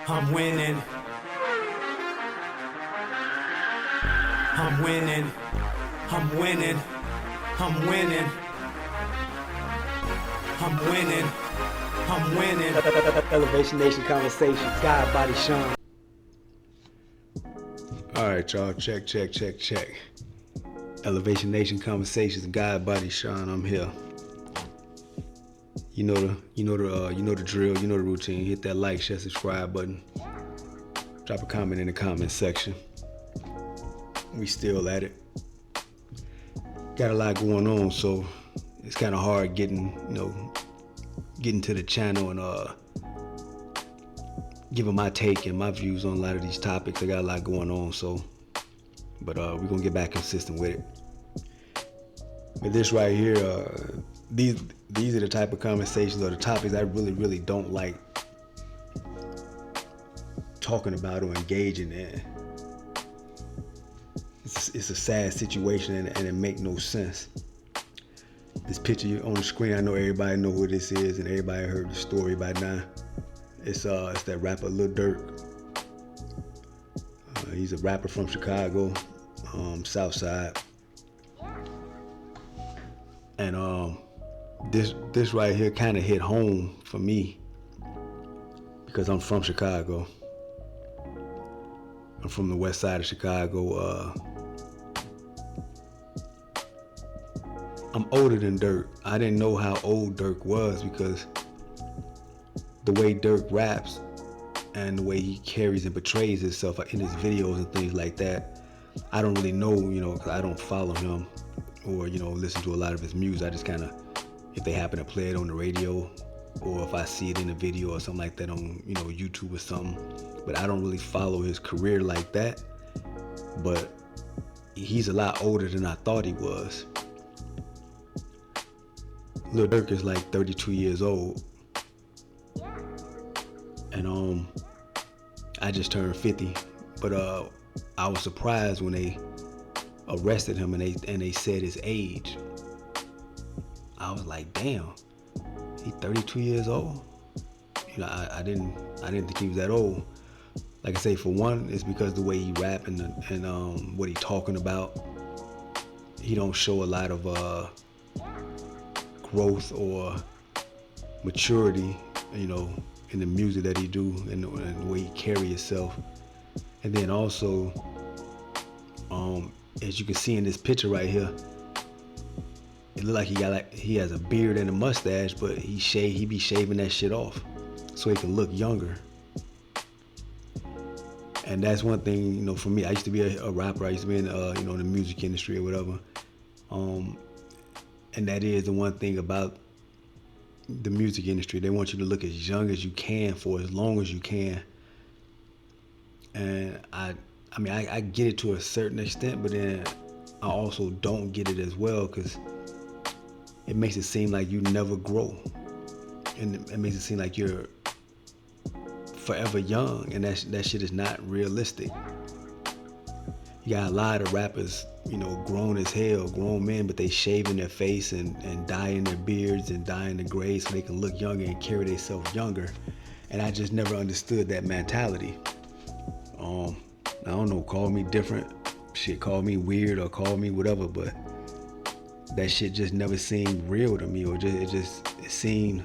I'm winning. I'm winning. I'm winning. I'm winning. I'm winning. I'm winning. Elevation Nation Conversations, God Body Sean. Alright, y'all, check. Elevation Nation Conversations, God Body Sean, I'm here. You know the drill, you know the routine. Hit that like, share, subscribe button. Drop a comment in the comment section. We still at it. Got a lot going on, so it's kind of hard getting to the channel and giving my take and my views on a lot of these topics. I got a lot going on, but we're gonna get back consistent with it. But this right here, these are the type of conversations or the topics I really don't like talking about or engaging in. It's a sad situation and it make no sense. This picture on the screen, I know everybody know who this is and everybody heard the story by now. It's that rapper Lil Durk. He's a rapper from Chicago, South Side. And this right here kind of hit home for me because I'm from Chicago. I'm from the west side of Chicago. I'm older than Durk. I didn't know how old Durk was because the way Durk raps and the way he carries and portrays himself in his videos and things like that, I don't really know, because I don't follow him or, listen to a lot of his music. I just kind of, if they happen to play it on the radio or if I see it in a video or something like that on, YouTube or something. But I don't really follow his career like that. But he's a lot older than I thought he was. Lil Durk is like 32 years old. And I just turned 50. But I was surprised when they arrested him and they said his age. I was like, damn, he's 32 years old. I didn't think he was that old. Like I say, for one, it's because the way he rap and what he talking about. He don't show a lot of growth or maturity, in the music that he do and the way he carry himself. And then also, as you can see in this picture right here, it look like he has a beard and a mustache, but he be shaving that shit off so he can look younger. And that's one thing, for me. I used to be a rapper. I used to be in the music industry or whatever. And that is the one thing about the music industry. They want you to look as young as you can for as long as you can. And I get it to a certain extent, but then I also don't get it as well because it makes it seem like you never grow. And it makes it seem like you're forever young, and that shit is not realistic. You got a lot of rappers, grown as hell, grown men, but they shaving their face and dyeing their beards and dyeing the grays so they can look younger and carry themselves younger. And I just never understood that mentality. I don't know, call me different, shit, call me weird or call me whatever, but that shit just never seemed real to me, or it seemed,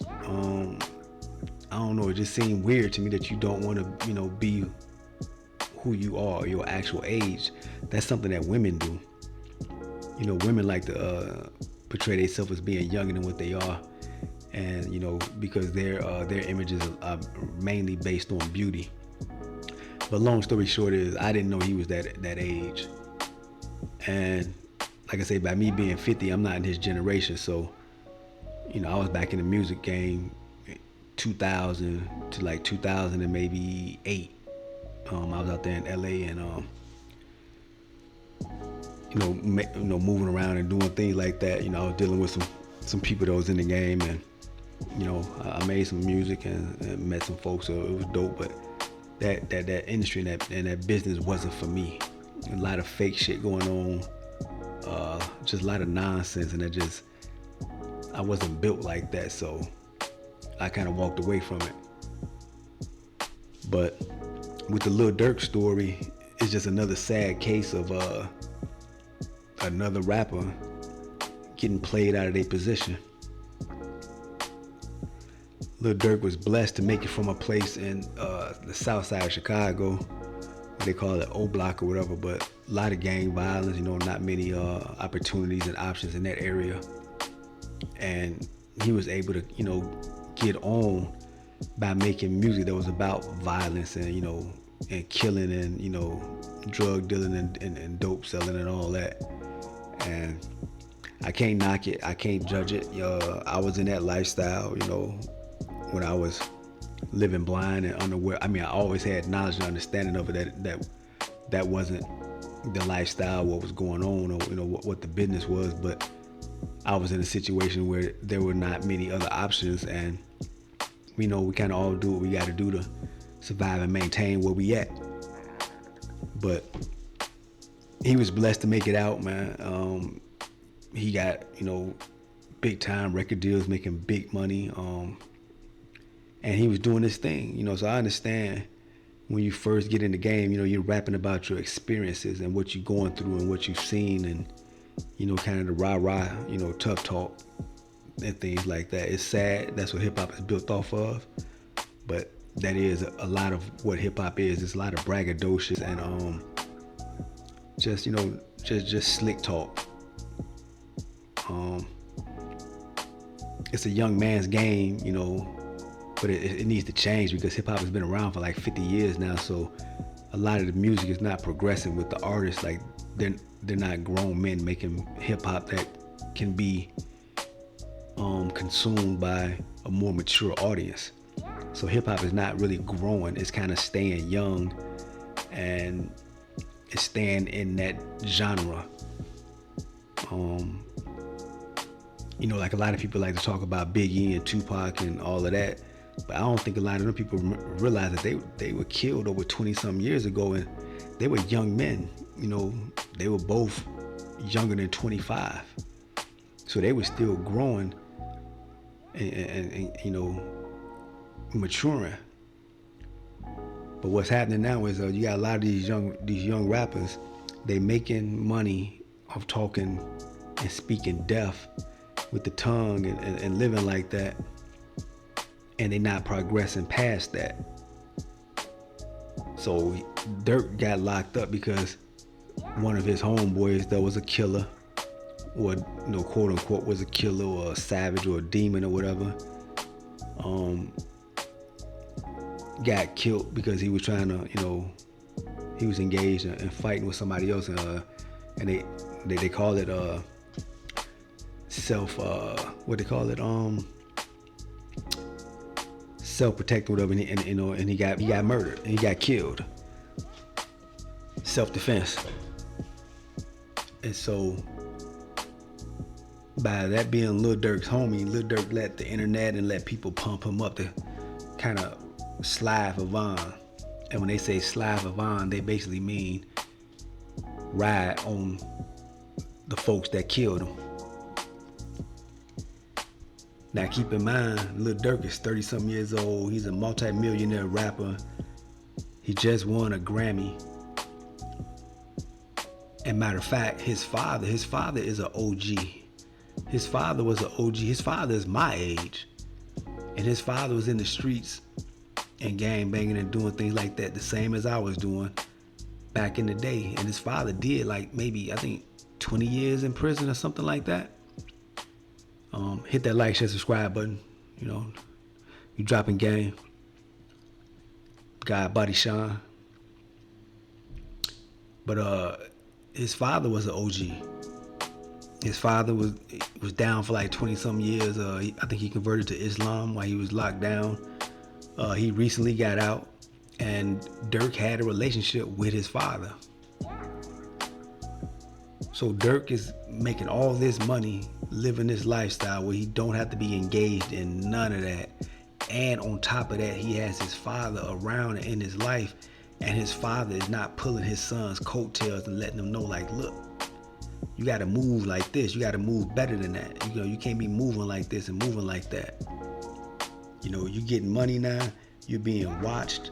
I don't know, it just seemed weird to me that you don't want to, be who you are, your actual age. That's something that women do. Women like to portray themselves as being younger than what they are, and because their images are mainly based on beauty. But long story short is, I didn't know he was that age. And like I say, by me being 50, I'm not in his generation, so I was back in the music game 2000 to like 2000 and maybe 8. I was out there in LA and moving around and doing things like that. I was dealing with some people that was in the game, and I made some music and met some folks, so it was dope. But that industry and that business wasn't for me. A lot of fake shit going on, just a lot of nonsense, and I wasn't built like that, so I kind of walked away from it. But with the Lil Durk story, it's just another sad case of another rapper getting played out of their position. Lil Durk was blessed to make it from a place in the south side of Chicago. They call it O Block or whatever, but a lot of gang violence, not many opportunities and options in that area. And he was able to, get on by making music that was about violence and, and killing and, drug dealing and dope selling and all that. And I can't knock it. I can't judge it. I was in that lifestyle, when I was living blind and unaware. I mean, I always had knowledge and understanding of it that wasn't the lifestyle, what was going on, or what the business was. But I was in a situation where there were not many other options, and we kind of all do what we got to do to survive and maintain where we at. But he was blessed to make it out, man. He got big time record deals, making big money. And he was doing this thing, so I understand when you first get in the game, you're rapping about your experiences and what you're going through and what you've seen and, kind of the rah-rah, tough talk and things like that. It's sad. That's what hip hop is built off of. But that is a lot of what hip hop is. It's a lot of braggadocious and just slick talk. It's a young man's game, but it needs to change because hip hop has been around for like 50 years now. So a lot of the music is not progressing with the artists. Like they're not grown men making hip hop that can be consumed by a more mature audience. So hip hop is not really growing. It's kind of staying young and it's staying in that genre. Like a lot of people like to talk about Biggie and Tupac and all of that. But I don't think a lot of them people realize that they were killed over 20 some years ago, and they were young men. They were both younger than 25, so they were still growing and maturing. But what's happening now is you got a lot of these young rappers. They making money of talking and speaking deaf with the tongue and living like that. And they're not progressing past that. So Durk got locked up because one of his homeboys that was a killer, or quote unquote was a killer or a savage or a demon or whatever, got killed because he was trying to, he was engaged in fighting with somebody else, and they call it self-protecting, whatever, and he got murdered and he got killed. Self-defense. And so by that being Lil Durk's homie, Lil Durk let the internet and let people pump him up to kind of slide for Von. And when they say slide for Von, they basically mean ride on the folks that killed him. Now keep in mind, Lil Durk is 30-something years old. He's a multi-millionaire rapper. He just won a Grammy. And matter of fact, his father is an OG. His father was an OG. His father is my age. And his father was in the streets and gang banging and doing things like that, the same as I was doing back in the day. And his father did like maybe, I think, 20 years in prison or something like that. Hit that like, share, subscribe button. You dropping game. God, Body Sean. But his father was an OG. His father was down for like 20 some years. I think he converted to Islam while he was locked down. He recently got out, and Durk had a relationship with his father. So Durk is making all this money, living this lifestyle where he don't have to be engaged in none of that. And on top of that, he has his father around in his life, and his father is not pulling his son's coattails and letting him know, like, look, you got to move like this. You got to move better than that. You can't be moving like this and moving like that. You're getting money now. You're being watched.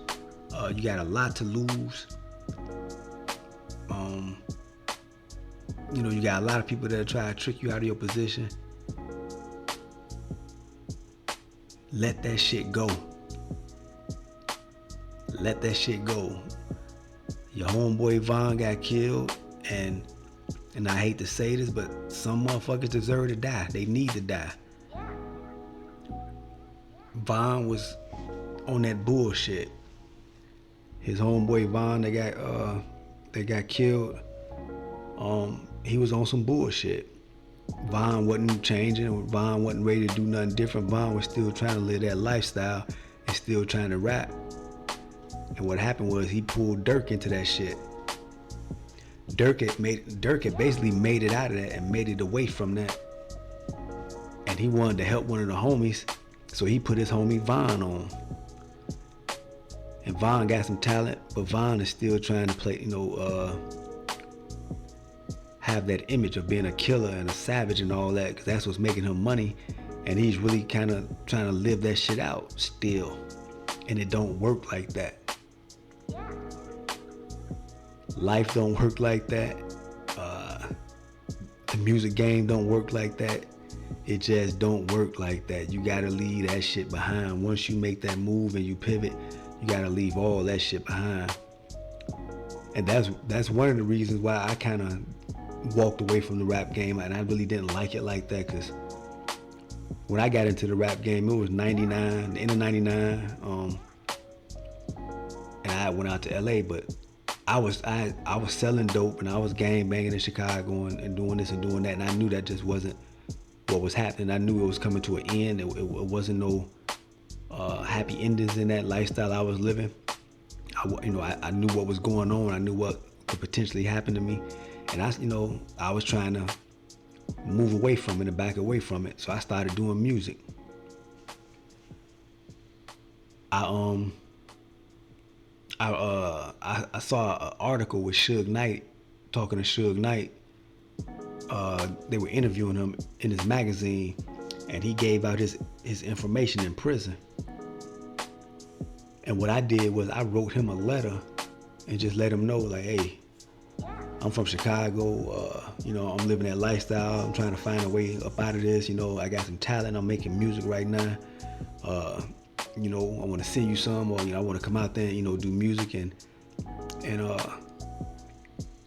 You got a lot to lose. You got a lot of people that try to trick you out of your position. Let that shit go. Let that shit go. Your homeboy Von got killed, and I hate to say this, but some motherfuckers deserve to die. They need to die. Von was on that bullshit. His homeboy Von that got killed, he was on some bullshit. Von wasn't changing. Von wasn't ready to do nothing different. Von was still trying to live that lifestyle and still trying to rap. And what happened was he pulled Durk into that shit. Durk had basically made it out of that and made it away from that. And he wanted to help one of the homies, so he put his homie Von on. And Von got some talent, but Von is still trying to play, have that image of being a killer and a savage and all that, because that's what's making him money. And he's really kind of trying to live that shit out still. And it don't work like that. Life don't work like that. The music game don't work like that. It just don't work like that. You gotta leave that shit behind. Once you make that move and you pivot, you gotta leave all that shit behind. And that's one of the reasons why I kind of walked away from the rap game, and I really didn't like it like that, because when I got into the rap game, it was 99, the end of 99, and I went out to LA, but I was selling dope and I was gang banging in Chicago and doing this and doing that, and I knew that just wasn't what was happening. I knew it was coming to an end. It wasn't no happy endings in that lifestyle I was living. I knew what was going on. I knew what could potentially happen to me, and I was trying to move away from it and back away from it. So I started doing music. I saw an article with Suge Knight, talking to Suge Knight. They were interviewing him in his magazine, and he gave out his information in prison. And what I did was I wrote him a letter and just let him know, like, hey, I'm from Chicago, I'm living that lifestyle. I'm trying to find a way up out of this. I got some talent. I'm making music right now. I want to send you some, or I want to come out there and do music. And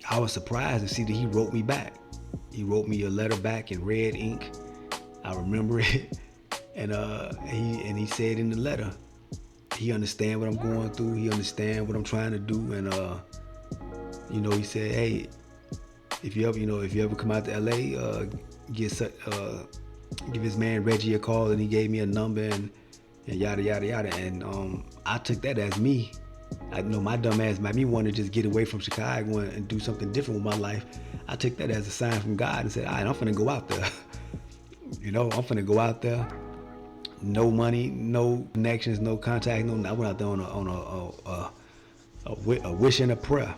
I was surprised to see that he wrote me back. He wrote me a letter back in red ink. I remember it. And he said in the letter, he understand what I'm going through. He understand what I'm trying to do. And he said, hey, if you ever come out to LA, give his man Reggie a call. And he gave me a number and yada yada yada. And I took that as me. I know my dumb ass, me wanting to just get away from Chicago and do something different with my life. I took that as a sign from God and said, all right, I'm finna go out there. I'm finna go out there. No money, no connections, no contact. I went out there on a wish and a prayer.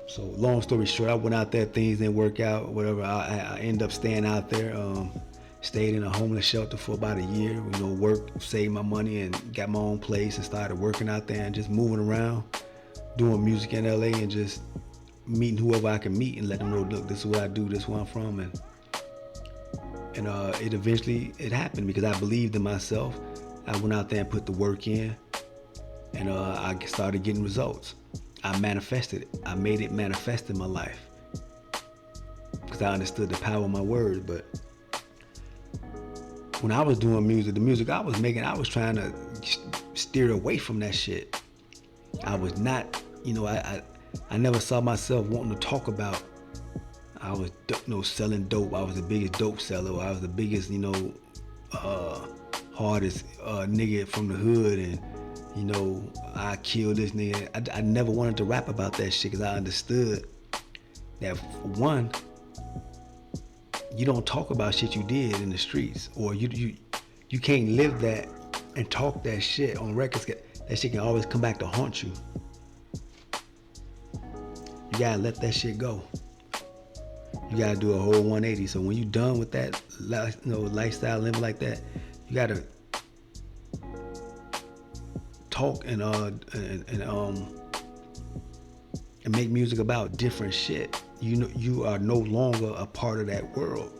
So long story short, I went out there, things didn't work out, whatever. I ended up staying out there. Stayed in a homeless shelter for about a year. Worked, saved my money, and got my own place and started working out there and just moving around, doing music in LA and just meeting whoever I can meet and let them know, look, this is what I do, this is where I'm from. And it eventually happened because I believed in myself. I went out there and put the work in, and I started getting results. I manifested it. I made it manifest in my life because I understood the power of my words. But when I was doing music, the music I was making, I was trying to steer away from that shit. I was not, I never saw myself wanting to talk about. I was, selling dope. I was the biggest dope seller. I was the biggest, hardest nigga from the hood, and I killed this nigga. I never wanted to rap about that shit because I understood that, for one, you don't talk about shit you did in the streets, or you can't live that and talk that shit on records. That shit can always come back to haunt you. You gotta let that shit go. You gotta do a whole 180. So when you done with that, lifestyle living like that, you gotta talk and make music about different shit. You know, you are no longer a part of that world.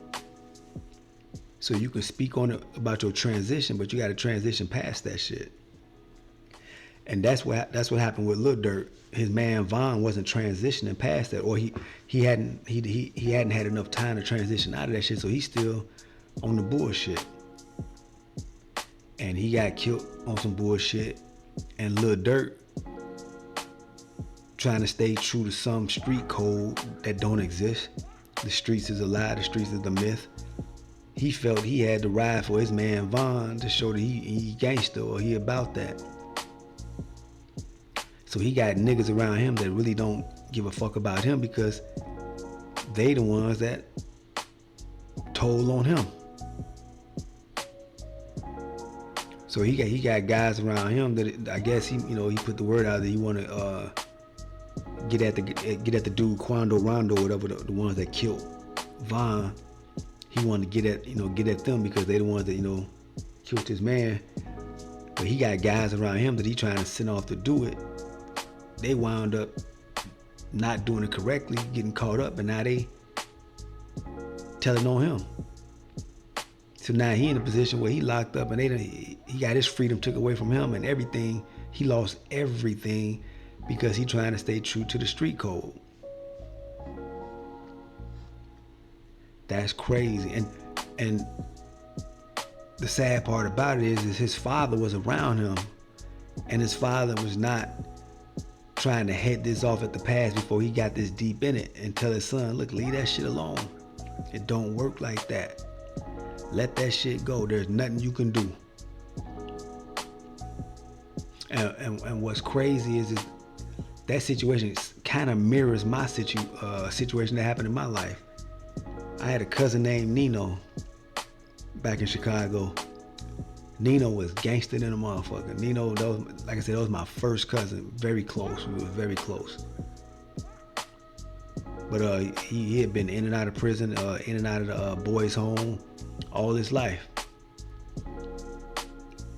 So you can speak on it about your transition, but you got to transition past that shit. And that's what happened with Lil Durk. His man Von wasn't transitioning past that, or he hadn't had enough time to transition out of that shit. So he's still on the bullshit. And he got killed on some bullshit. And Lil Durk, trying to stay true to some street code that don't exist. The streets is a lie. The streets is the myth. He felt he had to ride for his man Von to show that he gangster, or he about that. So he got niggas around him that really don't give a fuck about him because they the ones that told on him. So he got guys around him that I guess he put the word out that he want to get at the dude Quando Rondo, whatever, the ones that killed Von. He wanted to get at them because they the ones that killed his man. But he got guys around him that he trying to send off to do it. They wound up not doing it correctly, getting caught up, and now they telling on him. So now he in a position where he locked up, and he got his freedom took away from him and everything. He lost everything because he trying to stay true to the street code. That's crazy. And the sad part about it is his father was around him, and his father was not trying to head this off at the pass before he got this deep in it and tell his son, look, leave that shit alone. It don't work like that. Let that shit go. There's nothing you can do. And what's crazy is that situation kind of mirrors my situation that happened in my life. I had a cousin named Nino back in Chicago. Nino was gangster than a motherfucker. Nino, like I said, that was my first cousin. Very close. We were very close. But he had been in and out of prison, in and out of the boys' home all his life.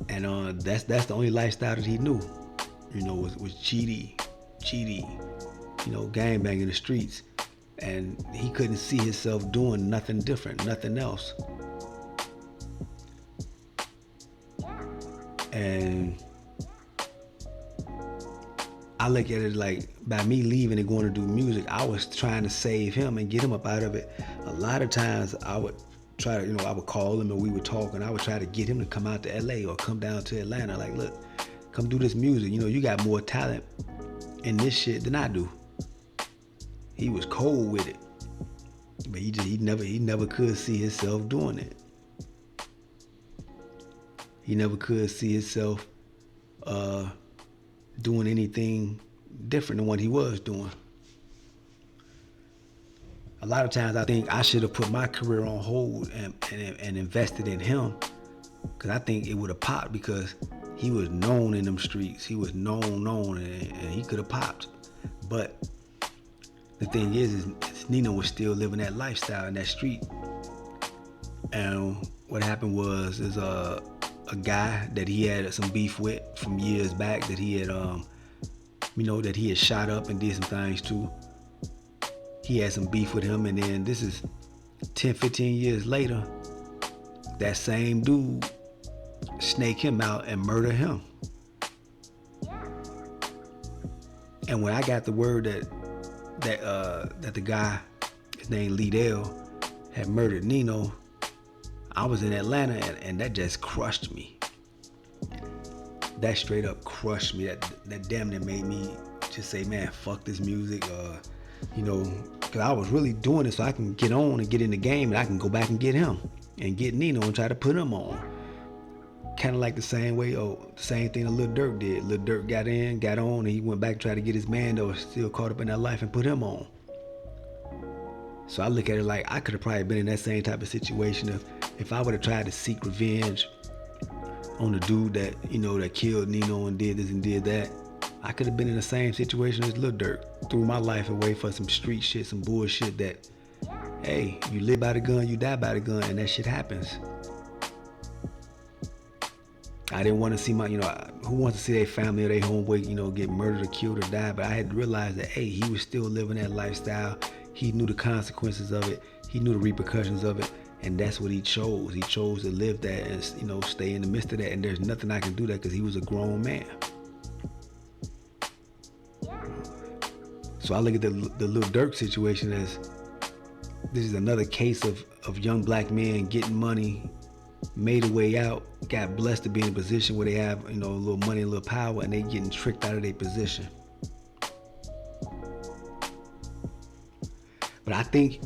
And that's the only lifestyle that he knew. Was GD, gangbang in the streets. And he couldn't see himself doing nothing different, nothing else. And I look at it like, by me leaving and going to do music, I was trying to save him and get him up out of it. A lot of times I would try to, I would call him and we would talk, and I would try to get him to come out to LA or come down to Atlanta. Like, look, come do this music. You got more talent in this shit than I do. He was cold with it, but he never could see himself doing it. He never could see himself doing anything different than what he was doing. A lot of times I think I should have put my career on hold and invested in him, because I think it would have popped, because he was known in them streets. He was known, and he could have popped. But the thing is Nino was still living that lifestyle in that street. And what happened was, a guy that he had some beef with from years back, that he had, that he had shot up and did some things too. He had some beef with him, and then this is 10, 15 years later, that same dude snake him out and murder him. And when I got the word that the guy, his name Lidell, had murdered Nino, I was in Atlanta, and that just crushed me. That straight up crushed me. That damn near made me just say, man, fuck this music. Because I was really doing it so I can get on and get in the game, and I can go back and get him and get Nino and try to put him on. Kind of like the same thing that Lil Durk did. Lil Durk got on, and he went back to try to get his man that was still caught up in that life and put him on. So I look at it like I could have probably been in that same type of situation if I would have tried to seek revenge on the dude that, that killed Nino and did this and did that. I could have been in the same situation as Lil Durk. Threw my life away for some street shit, some bullshit that, hey, you live by the gun, you die by the gun, and that shit happens. I didn't want to see who wants to see their family or their homeboy, get murdered or killed or die? But I had to realize that, hey, he was still living that lifestyle. He knew the consequences of it. He knew the repercussions of it. And that's what he chose. He chose to live that and, stay in the midst of that. And there's nothing I can do that because he was a grown man. So I look at the Lil Durk situation as this is another case of young black men getting money, made a way out, got blessed to be in a position where they have, a little money, a little power, and they getting tricked out of their position. But I think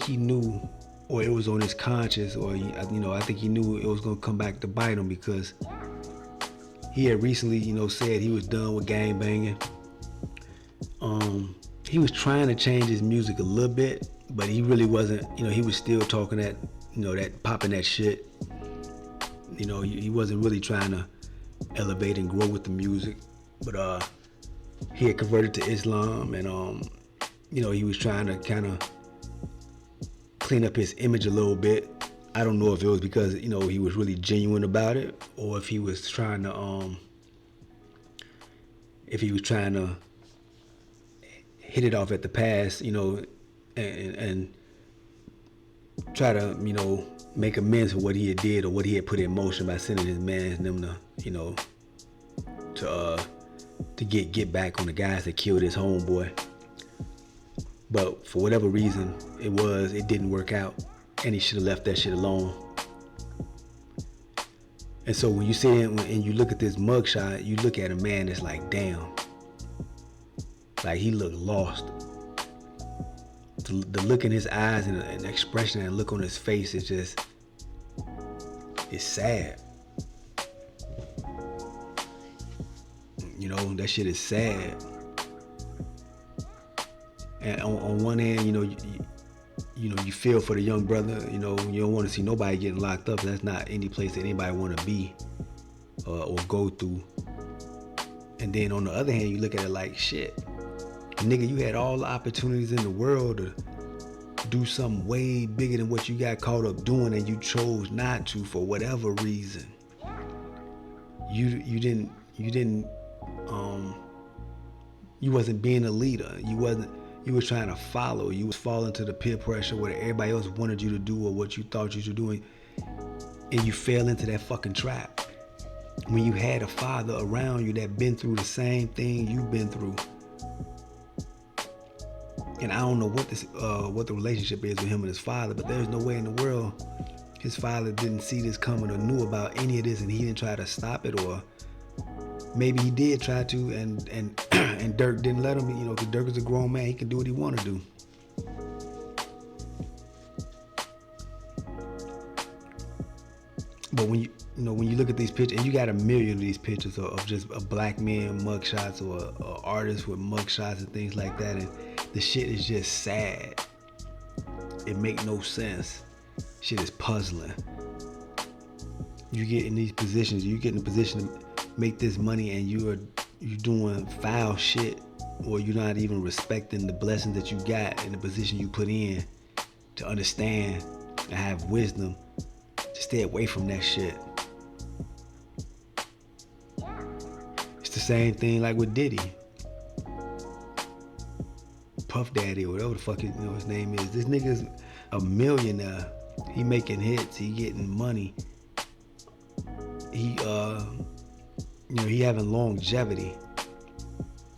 he knew, or it was on his conscience, or I think he knew it was gonna come back to bite him, because he had recently, said he was done with gang banging. He was trying to change his music a little bit, but he really wasn't. He was still talking that, that popping that shit. He wasn't really trying to elevate and grow with the music. But he had converted to Islam, and he was trying to kind of clean up his image a little bit. I don't know if it was because he was really genuine about it, or if he was trying to hit it off at the pass, and try to make amends for what he had did or what he had put in motion by sending his man and them to get back on the guys that killed his homeboy. But for whatever reason it didn't work out, and he should have left that shit alone. And so when you sit and you look at this mugshot, you look at a man that's like, damn, like he looked lost. The look in his eyes and the expression and look on his face is just, it's sad. That shit is sad. And on one hand, you feel for the young brother. You don't want to see nobody getting locked up. That's not any place that anybody want to be or go through. And then on the other hand, you look at it like, shit, nigga, you had all the opportunities in the world to do something way bigger than what you got caught up doing, and you chose not to for whatever reason. You wasn't being a leader. You was trying to follow. You was falling to the peer pressure what everybody else wanted you to do or what you thought you should do, and you fell into that fucking trap. When you had a father around you that been through the same thing you've been through. And I don't know what the relationship is with him and his father, but there's no way in the world his father didn't see this coming or knew about any of this, and he didn't try to stop it, or maybe he did try to, and and Durk didn't let him. Because Durk is a grown man, he can do what he want to do. But when you look at these pictures, and you got a million of these pictures of just a black man mugshots or artists with mugshots and things like that, and the shit is just sad. It make no sense. Shit is puzzling. You get in these positions, you get in a position to make this money, and you're doing foul shit, or you're not even respecting the blessings that you got in the position you put in to understand and have wisdom to stay away from that shit. It's the same thing like with Diddy. Puff Daddy or whatever the fuck his name is. This nigga's a millionaire. He making hits. He getting money. He he having longevity.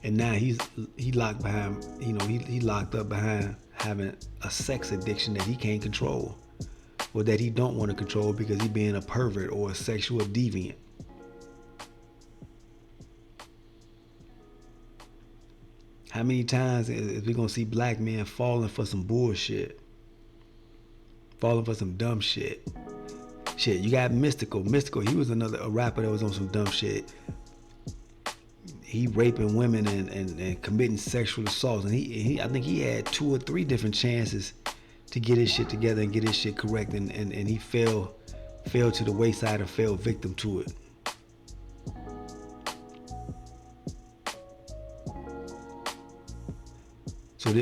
And now he locked behind. He locked up behind having a sex addiction that he can't control, or that he don't want to control because he being a pervert or a sexual deviant. How many times is we gonna see black men falling for some bullshit? Falling for some dumb shit. Shit, you got Mystical. He was a rapper that was on some dumb shit. He raping women and committing sexual assaults. And I think he had 2 or 3 different chances to get his shit together and get his shit correct. And he fell to the wayside and fell victim to it. So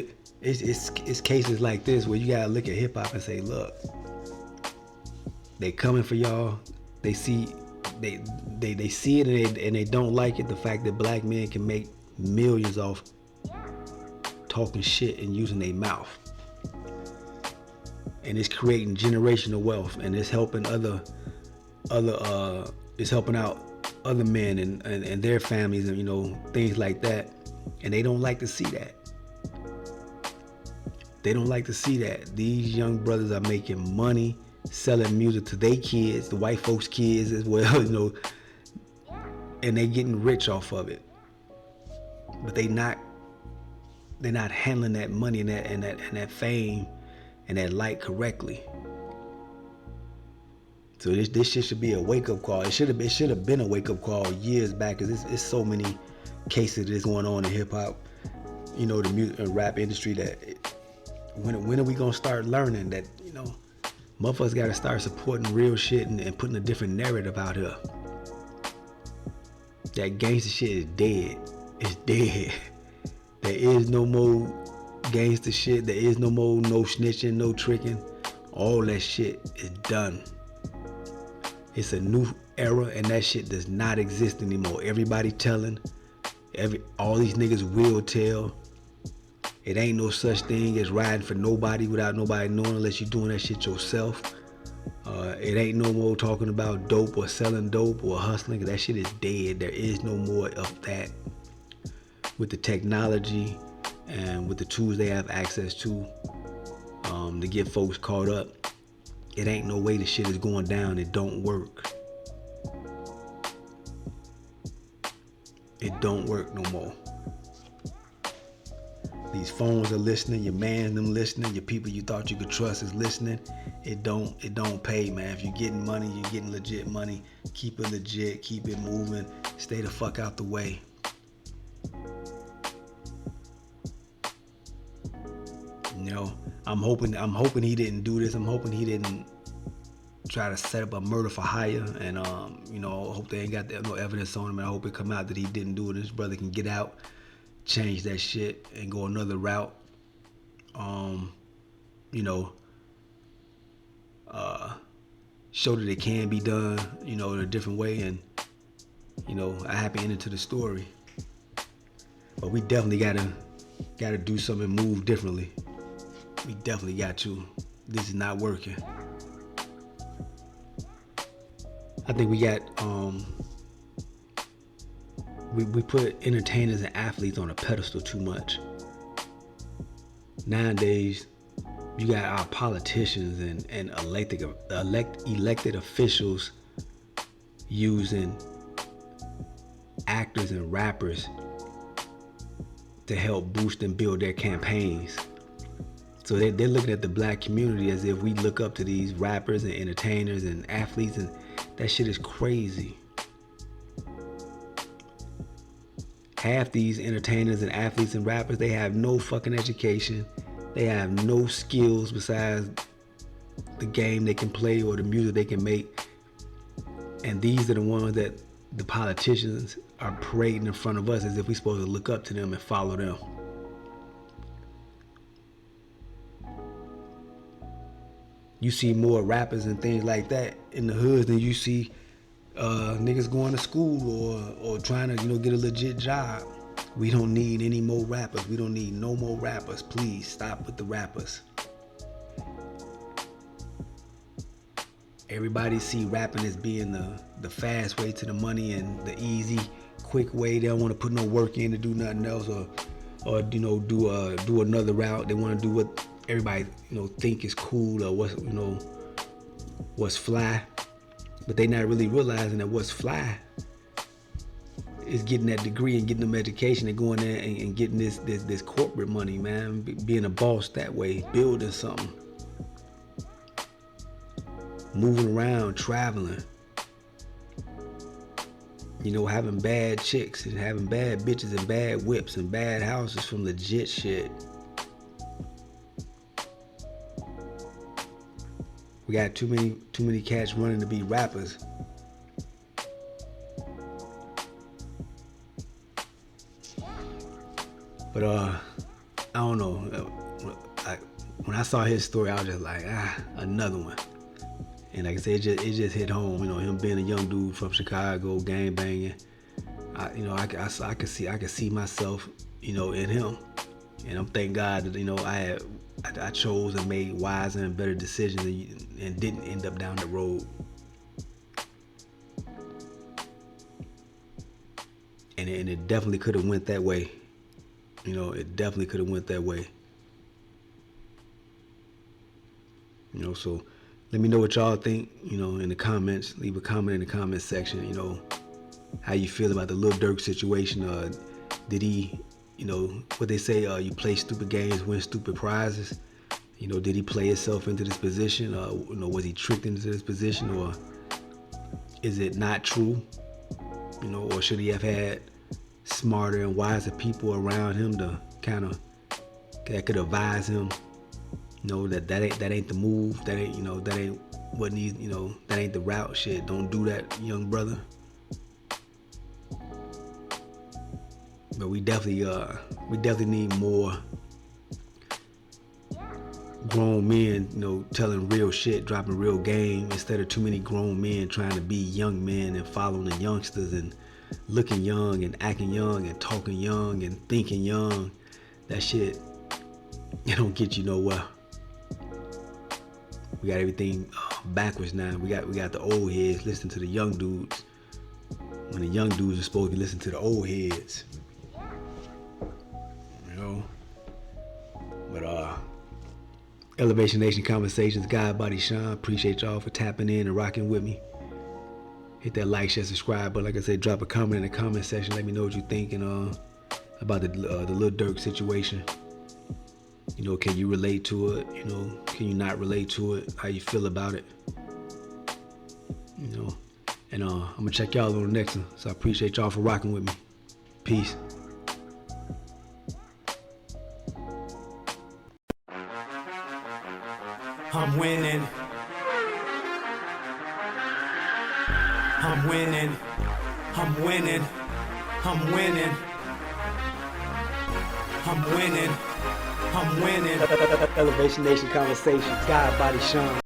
it's cases like this where you gotta look at hip hop and say, look, they coming for y'all. They see they see it and they don't like it. The fact that black men can make millions off talking shit and using their mouth, and it's creating generational wealth, and it's helping it's helping out other men and their families, and things like that. And they don't like to see that. They don't like to see that. These young brothers are making money selling music to their kids, the white folks' kids as well, and they getting rich off of it. But they're not handling that money and that fame and that light correctly. So this shit should be a wake up call. It should have been a wake up call years back, because it's so many cases that's going on in hip hop, the music and rap industry, that when are we gonna start learning that motherfuckers gotta start supporting real shit and putting a different narrative out here. That gangster shit is dead. It's dead. There is no more gangster shit. There is no more no snitching, no tricking. All that shit is done. It's a new era, and that shit does not exist anymore. Everybody telling, all these niggas will tell. It ain't no such thing as riding for nobody without nobody knowing, unless you're doing that shit yourself. It ain't no more talking about dope or selling dope or hustling, 'cause that shit is dead. There is no more of that. With the technology and with the tools they have access to get folks caught up, it ain't no way the shit is going down. It don't work. It don't work no more. These phones are listening, your man them listening, your people you thought you could trust is listening. It don't pay, man. If you're getting money, you're getting legit money. Keep it legit, keep it moving, stay the fuck out the way. I'm hoping he didn't do this. I'm hoping he didn't try to set up a murder for hire, and I hope they ain't got no evidence on him, and I hope it come out that he didn't do it. His brother can get out, change that shit, and go another route. Show that it can be done, in a different way, and a happy ending to the story. But we definitely gotta do something and move differently. We definitely got to. This is not working. I think we got we put entertainers and athletes on a pedestal too much. Nowadays, you got our politicians and elected officials using actors and rappers to help boost and build their campaigns. So they're looking at the black community as if we look up to these rappers and entertainers and athletes, and that shit is crazy. Half these entertainers and athletes and rappers, they have no fucking education. They have no skills besides the game they can play or the music they can make. And these are the ones that the politicians are parading in front of us as if we're supposed to look up to them and follow them. You see more rappers and things like that in the hoods than you see niggas going to school or trying to get a legit job. We don't need any more rappers. We don't need no more rappers. Please stop with the rappers. Everybody see rapping as being the fast way to the money and the easy, quick way. They don't want to put no work in to do nothing else or do another route. They want to do what everybody think is cool or what's fly. But they not really realizing that what's fly is getting that degree and getting them education and going there and getting this corporate money, man. Being a boss that way, building something, moving around, traveling, having bad chicks and having bad bitches and bad whips and bad houses from legit shit. We got too many cats running to be rappers. But I don't know. When I saw his story, I was just like, another one. And like I said, it just hit home. You know, him being a young dude from Chicago, gang banging. I could see myself, you know, in him. And I'm thank God that, you know, I chose and made wiser and better decisions and didn't end up down the road. And it definitely could have went that way. You know, it definitely could have went that way. You know, so let me know what y'all think, you know, in the comments. Leave a comment in the comment section, you know, how you feel about the Lil Durk situation. Did he, you know, what they say, you play stupid games, win stupid prizes. You know, did he play himself into this position? You know, was he tricked into this position, or is it not true? You know, or should he have had smarter and wiser people around him to kind of that could advise him? You know, that ain't the move. That ain't, you know, that ain't what needs. You know, that ain't the route. Shit, don't do that, young brother. But we definitely need more grown men, you know, telling real shit, dropping real game, instead of too many grown men trying to be young men and following the youngsters and looking young and acting young and talking young and thinking young. That shit, it don't get you nowhere. We got everything backwards now. We got the old heads listening to the young dudes, when the young dudes are supposed to be listening to the old heads. You know. But Elevation Nation Conversations, God Body Sean. Appreciate y'all for tapping in and rocking with me. Hit that like, share, subscribe. But like I said, drop a comment in the comment section. Let me know what you're thinking about the Lil Durk situation. You know, can you relate to it? You know, can you not relate to it? How you feel about it? You know, and I'm gonna check y'all on the next one. So I appreciate y'all for rocking with me. Peace. I'm winning. I'm winning. I'm winning. I'm winning. I'm winning. I'm winning. Elevation Nation Conversations, God Body Sean.